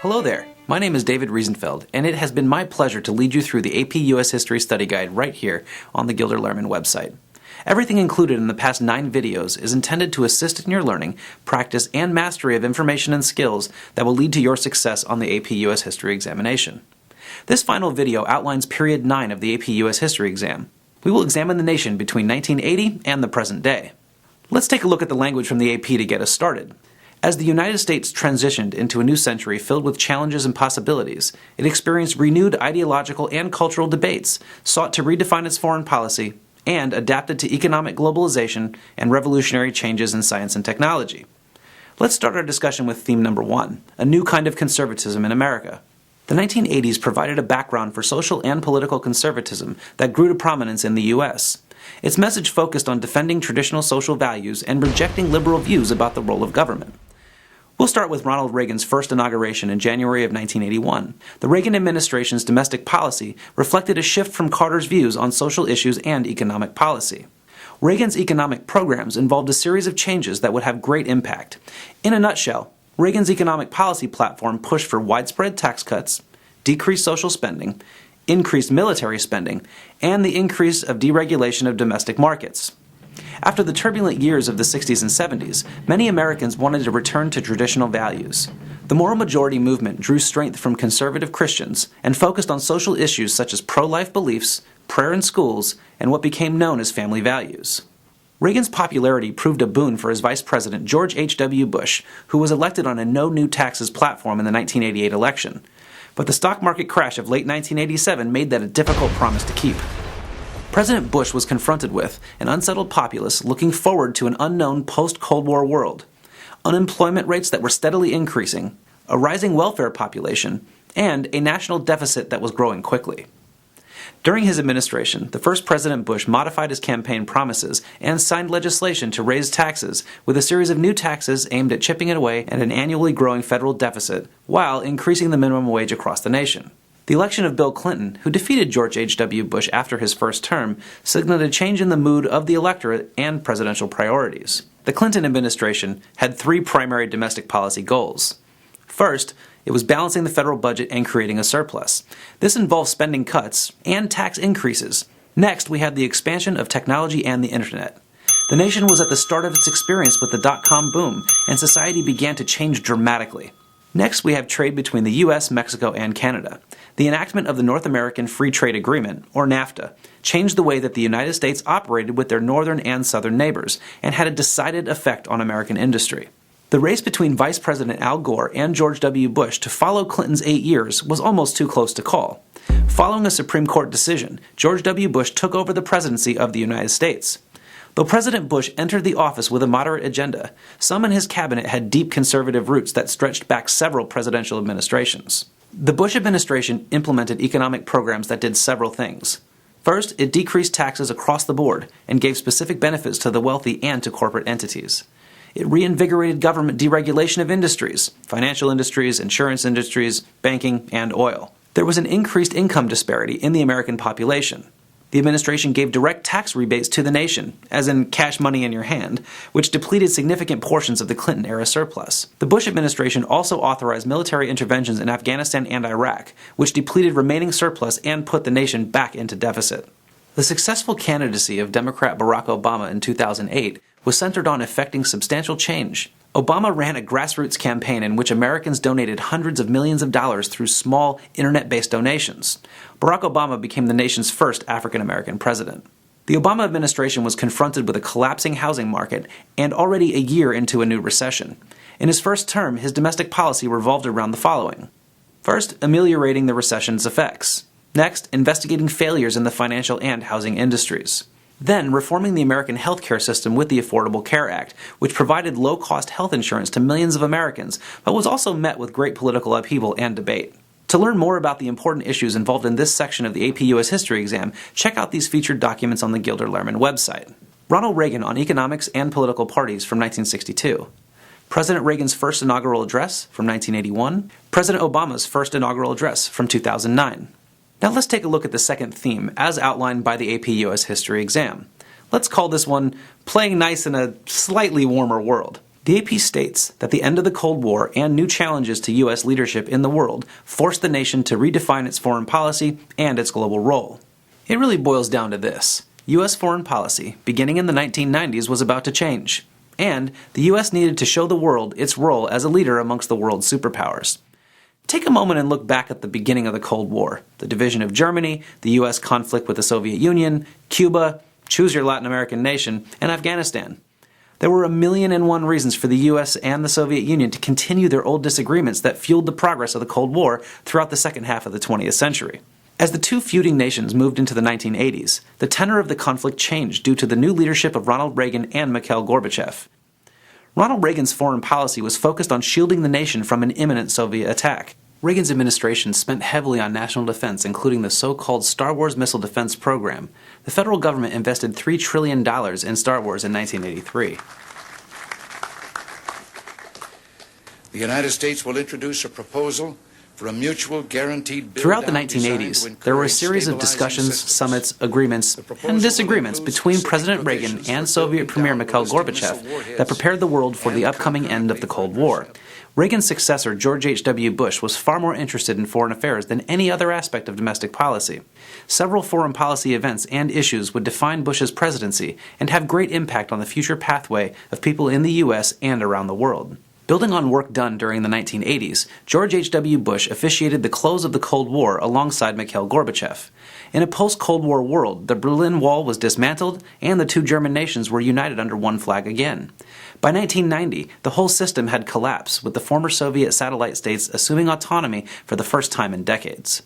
Hello there, my name is David Riesenfeld, and it has been my pleasure to lead you through the AP US History Study Guide right here on the Gilder-Lehrman website. Everything included in the past 9 videos is intended to assist in your learning, practice, and mastery of information and skills that will lead to your success on the AP US History examination. This final video outlines Period 9 of the AP US History exam. We will examine the nation between 1980 and the present day. Let's take a look at the language from the AP to get us started. As the United States transitioned into a new century filled with challenges and possibilities, it experienced renewed ideological and cultural debates, sought to redefine its foreign policy, and adapted to economic globalization and revolutionary changes in science and technology. Let's start our discussion with theme number 1, a new kind of conservatism in America. The 1980s provided a background for social and political conservatism that grew to prominence in the U.S. Its message focused on defending traditional social values and rejecting liberal views about the role of government. We'll start with Ronald Reagan's first inauguration in January of 1981. The Reagan administration's domestic policy reflected a shift from Carter's views on social issues and economic policy. Reagan's economic programs involved a series of changes that would have great impact. In a nutshell, Reagan's economic policy platform pushed for widespread tax cuts, decreased social spending, increased military spending, and the increase of deregulation of domestic markets. After the turbulent years of the 60s and 70s, many Americans wanted to return to traditional values. The moral majority movement drew strength from conservative Christians and focused on social issues such as pro-life beliefs, prayer in schools, and what became known as family values. Reagan's popularity proved a boon for his vice president George H.W. Bush, who was elected on a no new taxes platform in the 1988 election. But the stock market crash of late 1987 made that a difficult promise to keep. President Bush was confronted with an unsettled populace looking forward to an unknown post-Cold War world, unemployment rates that were steadily increasing, a rising welfare population, and a national deficit that was growing quickly. During his administration, the first President Bush modified his campaign promises and signed legislation to raise taxes with a series of new taxes aimed at chipping away at an annually growing federal deficit while increasing the minimum wage across the nation. The election of Bill Clinton, who defeated George H.W. Bush after his first term, signaled a change in the mood of the electorate and presidential priorities. The Clinton administration had 3 primary domestic policy goals. First, it was balancing the federal budget and creating a surplus. This involved spending cuts and tax increases. Next, we had the expansion of technology and the internet. The nation was at the start of its experience with the dot-com boom, and society began to change dramatically. Next, we have trade between the U.S., Mexico, and Canada. The enactment of the North American Free Trade Agreement, or NAFTA, changed the way that the United States operated with their northern and southern neighbors, and had a decided effect on American industry. The race between Vice President Al Gore and George W. Bush to follow Clinton's 8 years was almost too close to call. Following a Supreme Court decision, George W. Bush took over the presidency of the United States. Though President Bush entered the office with a moderate agenda, some in his cabinet had deep conservative roots that stretched back several presidential administrations. The Bush administration implemented economic programs that did several things. First, it decreased taxes across the board and gave specific benefits to the wealthy and to corporate entities. It reinvigorated government deregulation of industries, financial industries, insurance industries, banking, and oil. There was an increased income disparity in the American population. The administration gave direct tax rebates to the nation, as in cash money in your hand, which depleted significant portions of the Clinton-era surplus. The Bush administration also authorized military interventions in Afghanistan and Iraq, which depleted remaining surplus and put the nation back into deficit. The successful candidacy of Democrat Barack Obama in 2008 was centered on effecting substantial change. Obama ran a grassroots campaign in which Americans donated hundreds of millions of dollars through small, internet-based donations. Barack Obama became the nation's first African-American president. The Obama administration was confronted with a collapsing housing market and already a year into a new recession. In his first term, his domestic policy revolved around the following. First, ameliorating the recession's effects. Next, investigating failures in the financial and housing industries. Then, reforming the American healthcare system with the Affordable Care Act, which provided low-cost health insurance to millions of Americans, but was also met with great political upheaval and debate. To learn more about the important issues involved in this section of the AP US History exam, check out these featured documents on the Gilder-Lehrman website. Ronald Reagan on Economics and Political Parties from 1962. President Reagan's first inaugural address from 1981. President Obama's first inaugural address from 2009. Now let's take a look at the second theme, as outlined by the AP US History exam. Let's call this one Playing Nice in a Slightly Warmer World. The AP states that the end of the Cold War and new challenges to U.S. leadership in the world forced the nation to redefine its foreign policy and its global role. It really boils down to this. U.S. foreign policy, beginning in the 1990s, was about to change, and the U.S. needed to show the world its role as a leader amongst the world's superpowers. Take a moment and look back at the beginning of the Cold War, the division of Germany, the U.S. conflict with the Soviet Union, Cuba, choose your Latin American nation, and Afghanistan. There were 1,000,001 reasons for the U.S. and the Soviet Union to continue their old disagreements that fueled the progress of the Cold War throughout the second half of the 20th century. As the two feuding nations moved into the 1980s, the tenor of the conflict changed due to the new leadership of Ronald Reagan and Mikhail Gorbachev. Ronald Reagan's foreign policy was focused on shielding the nation from an imminent Soviet attack. Reagan's administration spent heavily on national defense, including the so-called Star Wars missile defense program. The federal government invested $3 trillion in Star Wars in 1983. The United States will introduce a proposal for a mutual guaranteed bill. Throughout the 1980s, there were a series of discussions, summits, agreements, and disagreements between President Reagan and Soviet Premier Mikhail Gorbachev that prepared the world for the upcoming end of the Cold War. Reagan's successor, George H.W. Bush, was far more interested in foreign affairs than any other aspect of domestic policy. Several foreign policy events and issues would define Bush's presidency and have great impact on the future pathway of people in the U.S. and around the world. Building on work done during the 1980s, George H.W. Bush officiated the close of the Cold War alongside Mikhail Gorbachev. In a post-Cold War world, the Berlin Wall was dismantled and the two German nations were united under one flag again. By 1990, the whole system had collapsed, with the former Soviet satellite states assuming autonomy for the first time in decades.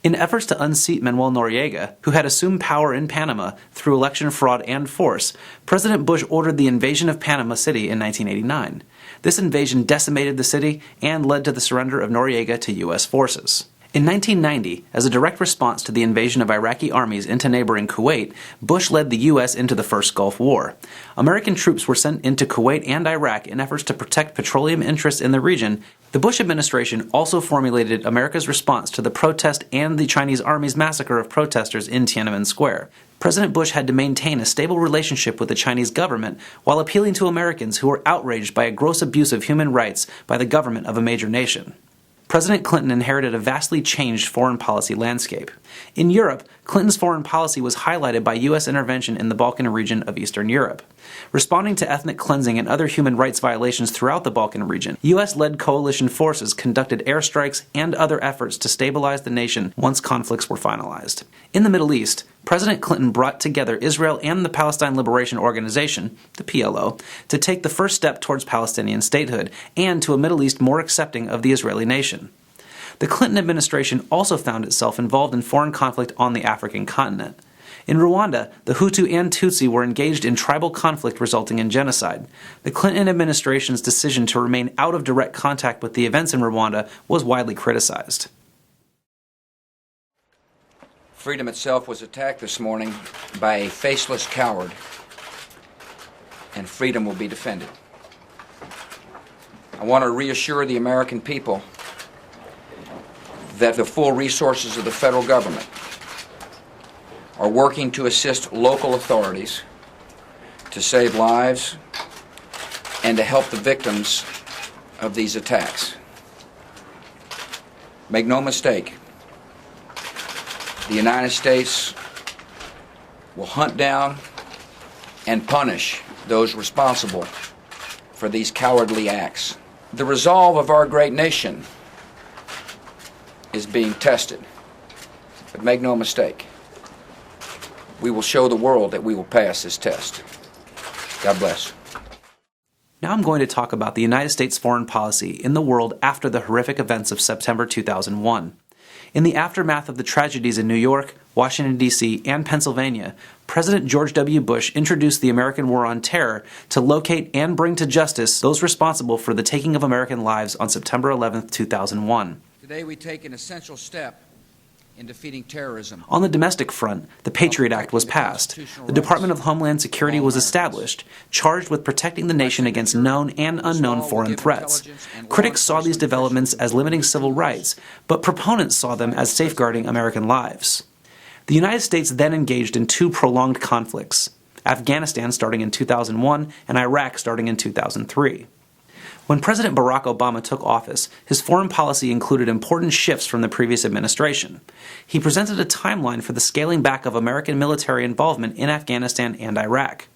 In efforts to unseat Manuel Noriega, who had assumed power in Panama through election fraud and force, President Bush ordered the invasion of Panama City in 1989. This invasion decimated the city and led to the surrender of Noriega to U.S. forces. In 1990, as a direct response to the invasion of Iraqi armies into neighboring Kuwait, Bush led the U.S. into the First Gulf War. American troops were sent into Kuwait and Iraq in efforts to protect petroleum interests in the region. The Bush administration also formulated America's response to the protest and the Chinese Army's massacre of protesters in Tiananmen Square. President Bush had to maintain a stable relationship with the Chinese government while appealing to Americans who were outraged by a gross abuse of human rights by the government of a major nation. President Clinton inherited a vastly changed foreign policy landscape. In Europe, Clinton's foreign policy was highlighted by U.S. intervention in the Balkan region of Eastern Europe. Responding to ethnic cleansing and other human rights violations throughout the Balkan region, U.S.-led coalition forces conducted airstrikes and other efforts to stabilize the nation once conflicts were finalized. In the Middle East, President Clinton brought together Israel and the Palestine Liberation Organization, the PLO, to take the first step towards Palestinian statehood and to a Middle East more accepting of the Israeli nation. The Clinton administration also found itself involved in foreign conflict on the African continent. In Rwanda, the Hutu and Tutsi were engaged in tribal conflict resulting in genocide. The Clinton administration's decision to remain out of direct contact with the events in Rwanda was widely criticized. Freedom itself was attacked this morning by a faceless coward, and freedom will be defended. I want to reassure the American people that the full resources of the federal government are working to assist local authorities to save lives and to help the victims of these attacks. Make no mistake, the United States will hunt down and punish those responsible for these cowardly acts. The resolve of our great nation is being tested. But make no mistake, we will show the world that we will pass this test. God bless. Now I'm going to talk about the United States foreign policy in the world after the horrific events of September 2001. In the aftermath of the tragedies in New York, Washington, D.C., and Pennsylvania, President George W. Bush introduced the American War on Terror to locate and bring to justice those responsible for the taking of American lives on September 11, 2001. Today we take an essential step in defeating terrorism. On the domestic front, the Patriot Act was passed. The Department of Homeland Security was established, charged with protecting the nation against known and unknown foreign threats. Critics saw these developments as limiting civil rights, but proponents saw them as safeguarding American lives. The United States then engaged in two prolonged conflicts. Afghanistan starting in 2001, and Iraq starting in 2003. When President Barack Obama took office, his foreign policy included important shifts from the previous administration. He presented a timeline for the scaling back of American military involvement in Afghanistan and Iraq.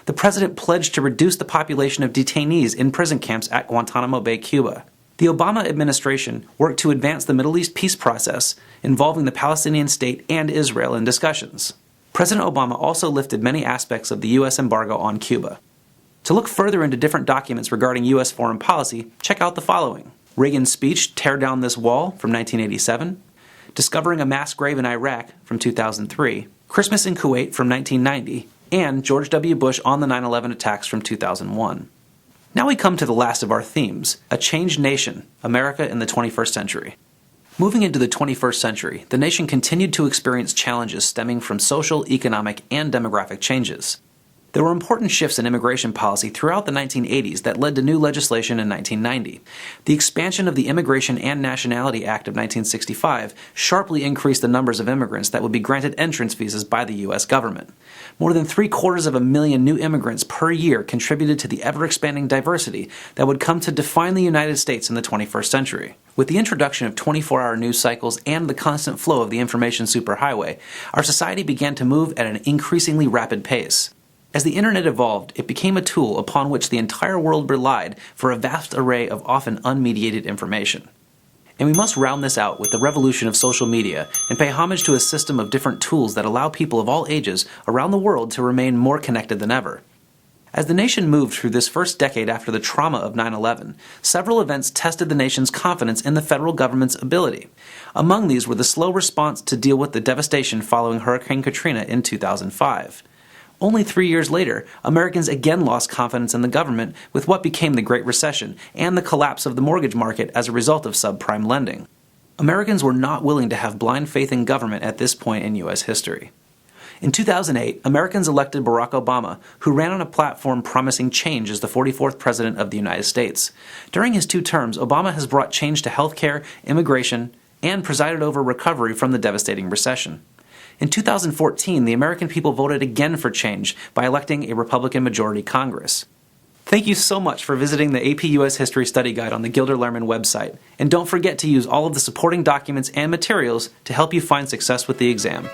The president pledged to reduce the population of detainees in prison camps at Guantanamo Bay, Cuba. The Obama administration worked to advance the Middle East peace process, involving the Palestinian state and Israel in discussions. President Obama also lifted many aspects of the U.S. embargo on Cuba. To look further into different documents regarding U.S. foreign policy, check out the following: Reagan's speech, Tear Down This Wall, from 1987, Discovering a Mass Grave in Iraq, from 2003, Christmas in Kuwait, from 1990, and George W. Bush on the 9/11 attacks, from 2001. Now we come to the last of our themes, A Changed Nation, America in the 21st Century. Moving into the 21st century, the nation continued to experience challenges stemming from social, economic, and demographic changes. There were important shifts in immigration policy throughout the 1980s that led to new legislation in 1990. The expansion of the Immigration and Nationality Act of 1965 sharply increased the numbers of immigrants that would be granted entrance visas by the U.S. government. More than 750,000 new immigrants per year contributed to the ever-expanding diversity that would come to define the United States in the 21st century. With the introduction of 24-hour news cycles and the constant flow of the information superhighway, our society began to move at an increasingly rapid pace. As the internet evolved, it became a tool upon which the entire world relied for a vast array of often unmediated information. And we must round this out with the revolution of social media and pay homage to a system of different tools that allow people of all ages around the world to remain more connected than ever. As the nation moved through this first decade after the trauma of 9/11, several events tested the nation's confidence in the federal government's ability. Among these were the slow response to deal with the devastation following Hurricane Katrina in 2005. Only 3 years later, Americans again lost confidence in the government with what became the Great Recession and the collapse of the mortgage market as a result of subprime lending. Americans were not willing to have blind faith in government at this point in U.S. history. In 2008, Americans elected Barack Obama, who ran on a platform promising change as the 44th President of the United States. During his 2 terms, Obama has brought change to healthcare, immigration, and presided over recovery from the devastating recession. In 2014, the American people voted again for change by electing a Republican-majority Congress. Thank you so much for visiting the AP US History Study Guide on the Gilder-Lehrman website, and don't forget to use all of the supporting documents and materials to help you find success with the exam.